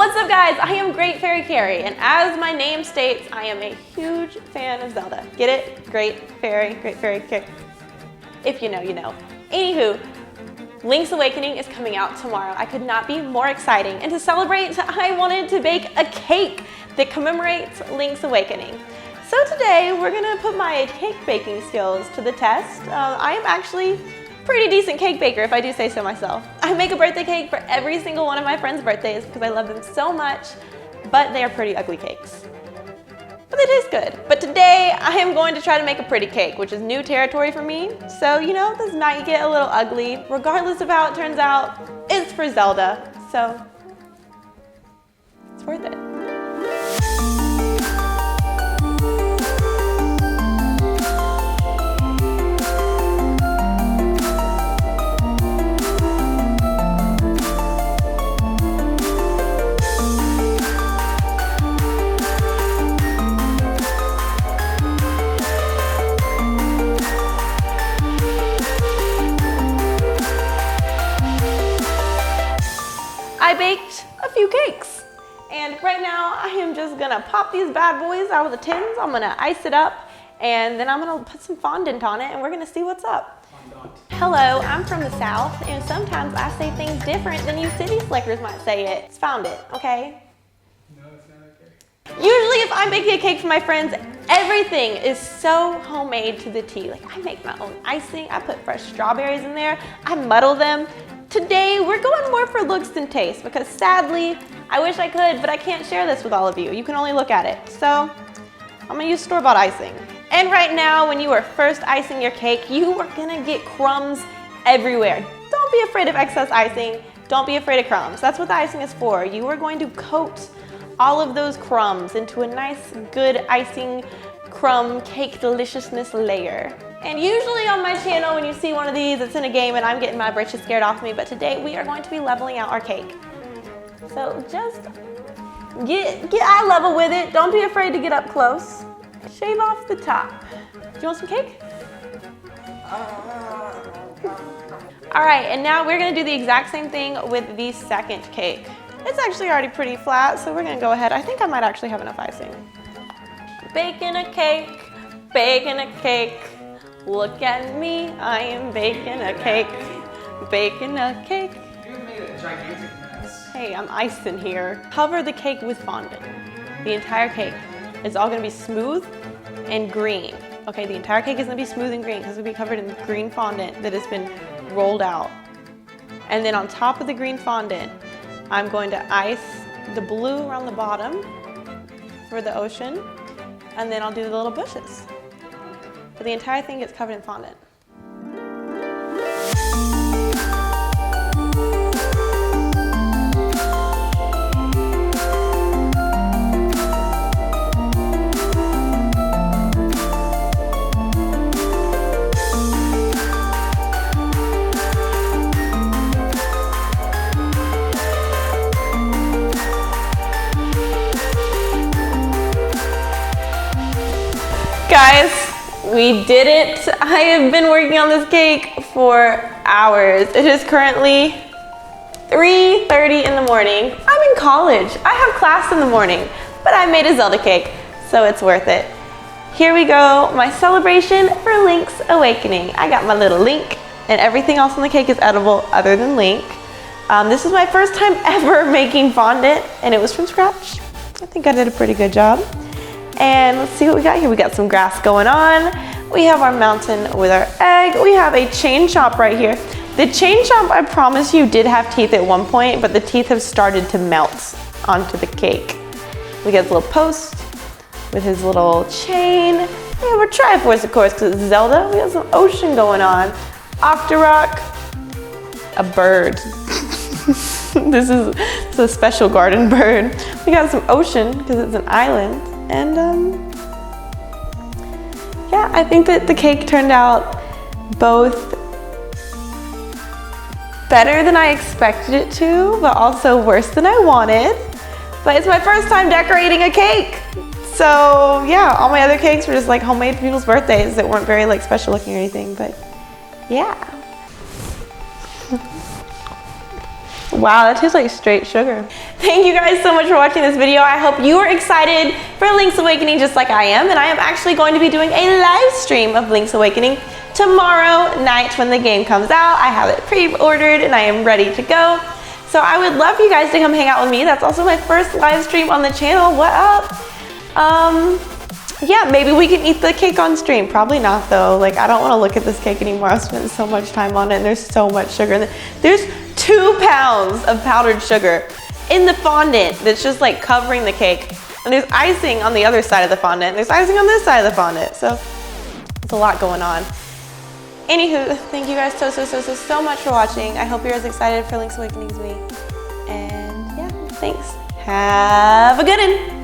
What's up guys, I am GreatFairyCari, and as my name states, I am a huge fan of Zelda. Get it? GreatFairyCari. If you know, you know. Anywho, Link's Awakening is coming out tomorrow. I could not be more exciting. And to celebrate, I wanted to bake a cake that commemorates Link's Awakening. So today, we're gonna put my cake baking skills to the test. I am actually pretty decent cake baker, if I do say so myself. I make a birthday cake for every single one of my friends' birthdays because I love them so much, but they are pretty ugly cakes. But it is good. But today, I am going to try to make a pretty cake, which is new territory for me. So, you know, this might get a little ugly. Regardless of how it turns out, it's for Zelda. So, it's worth it. I baked a few cakes, and right now I am just gonna pop these bad boys out of the tins. I'm gonna ice it up, and then I'm gonna put some fondant on it, and we're gonna see what's up. Hello, I'm from the South, and sometimes I say things different than you city slickers might say it. It's fondant, okay? No, it's not okay. Usually if I'm baking a cake for my friends, everything is so homemade to the T. Like, I make my own icing, I put fresh strawberries in there, I muddle them. Today, we're going more for looks than taste because sadly, I wish I could, but I can't share this with all of you. You can only look at it. So, I'm gonna use store-bought icing. And right now, when you are first icing your cake, you are gonna get crumbs everywhere. Don't be afraid of excess icing. Don't be afraid of crumbs. That's what the icing is for. You are going to coat all of those crumbs into a nice, good icing crumb cake deliciousness layer. And usually on my channel, when you see one of these, it's in a game and I'm getting my britches scared off me, but today we are going to be leveling out our cake. So just get eye level with it. Don't be afraid to get up close. Shave off the top. Do you want some cake? All right, and now we're gonna do the exact same thing with the second cake. It's actually already pretty flat, so we're gonna go ahead. I think I might actually have enough icing. Baking a cake, baking a cake. Look at me, I am baking a cake, baking a cake. You made a gigantic mess. Hey, I'm icing here. Cover the cake with fondant. The entire cake is all gonna be smooth and green. Okay, the entire cake is gonna be smooth and green because it's gonna be covered in green fondant that has been rolled out. And then on top of the green fondant, I'm going to ice the blue around the bottom for the ocean, and then I'll do the little bushes. But the entire thing gets covered in fondant. Guys, we did it. I have been working on this cake for hours. It is currently 3:30 in the morning. I'm in college. I have class in the morning, but I made a Zelda cake, so it's worth it. Here we go, my celebration for Link's Awakening. I got my little Link, and everything else on the cake is edible other than Link. This is my first time ever making fondant, and it was from scratch. I think I did a pretty good job. And let's see what we got here. We got some grass going on. We have our mountain with our egg. We have a chain chomp right here. The chain chomp, I promise you, did have teeth at one point, but the teeth have started to melt onto the cake. We got a little post with his little chain. Yeah, we're Triforce, of course, because it's Zelda. We got some ocean going on. Octorok, a bird. This is a special garden bird. We got some ocean because it's an island. And yeah, I think that the cake turned out both better than I expected it to, but also worse than I wanted. But it's my first time decorating a cake. So yeah, all my other cakes were just like homemade for people's birthdays that weren't very like special looking or anything, but yeah. Wow, that tastes like straight sugar. Thank you guys so much for watching this video. I hope you are excited for Link's Awakening just like I am, and I am actually going to be doing a live stream of Link's Awakening tomorrow night when the game comes out. I have it pre-ordered and I am ready to go. So I would love for you guys to come hang out with me. That's also my first live stream on the channel. What up? Yeah, maybe we can eat the cake on stream. Probably not though. Like, I don't want to look at this cake anymore. I've spent so much time on it and there's so much sugar in it. There's 2 pounds of powdered sugar in the fondant that's just like covering the cake. And there's icing on the other side of the fondant. And there's icing on this side of the fondant. So it's a lot going on. Anywho, thank you guys so much for watching. I hope you're as excited for Link's Awakening as me. And yeah, thanks. Have a good one.